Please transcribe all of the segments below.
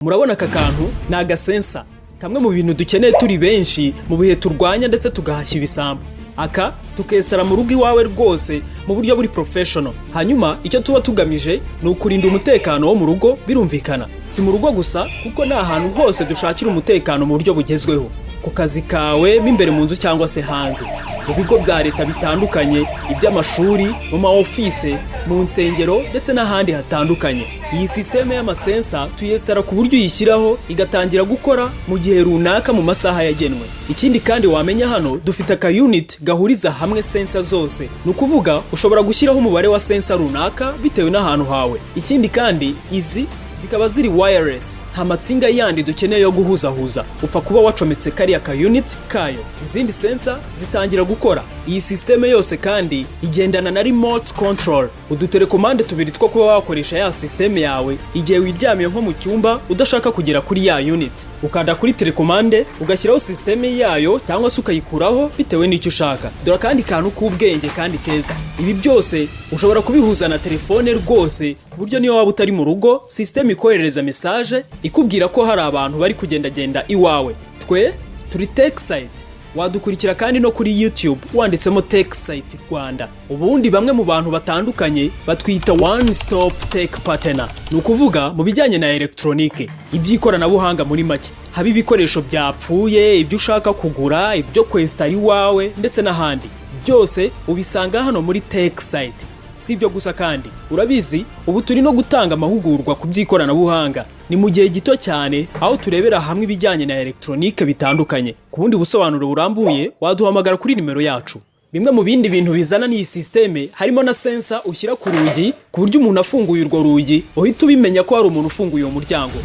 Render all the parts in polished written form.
Murabona aka kantu ni agasensa kamwe mu bintu dukeneye turi benshi mu bihe turwanya ndetse tugahashya ibisambo. Aka tukestara mu rugo iwawe rwose mu buryo buri professional. Hanyuma icyo tuba tugamije ni ukurinda umutekano wo mu rugo birumvikana. Si mu rugo gusa kuko ni ahantu hose dushakira umutekano mu buryo bugezweho. Ku kazi kawe mimbere mu nzu cyangwa se hanze. Mu bigo bya leta bitandukanye, iby'amashuri, mu ma office, mu nsengero ndetse n'ahandi hatandukanye. Iyi systeme y'amasensa tuyestara ku buryo uyishyiraho igatangira gukora mu gihe runaka mu masaha yagenwe. Ikindi kandi wamenya hano dufite aka unit gahuriza hamwe sensa zose. Nukuvuga ushobora gushyiraho umubare wa sensa runaka bitewe n'ahantu hawe. Ikindi kandi izi zikaba ziri wireless, nta matsinga yandi dukeneye yo guhuzahuza. Upfa kuba wacometse kariya ka unit kayo, izindi sensa zitangira gukora. Iyi systeme yose kandi igendana na remote control, uduterekomande tubiri two kuba wakoresha ya systeme yawe igihe wiryamiye nko mu cyumba udashaka kugera kuri ya unit. Ukanda kuri telekomande ugashyiraho systeme yayo cyangwa se ukayikuraho bitewe n'icyo ushaka. Dore kandi kantu k'ubwenge kandi keza, ibi byose ushobora kubihuza na telefone rwose ku buryo niyo waba utari mu rugo systeme ikoherereza message ikubwira ko hari abantu bari kugendagenda iwawe. Twe turi TECHSITE, wadukurikira kandi no kuri YouTube wanditsemo TECHSITE Rwanda. Ubundi bamwe mu bantu batandukanye batwita one stop tech partner, nukuvuga mu bijyanye na electronique, iby'ikoranabuhanga muri make. Haba ibikoresho byapfuye, ibyo ushaka kugura, ibyo kwestara iwawe ndetse n'ahandi, byose ubisanga hano muri TECHSITE. Si ibyo gusa kandi urabizi ubu turi no gutanga amahugurwa ku by'ikoranabuhanga, ni mu gihe gito cyane aho turebera hamwe ibijyanye na electronique bitandukanye. Ku bundi busobanuro burambuye waduhamagara kuri nimero yacu. Bimwe mu bindi bintu bizana n'iyi systeme harimo na sensa ushyira ku rugi ku buryo umuntu afunguye urwo rugi uhita ubimenya ko hari umuntu ufunguye uwo muryango.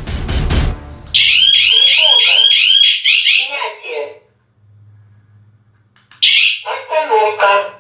Hasta nunca.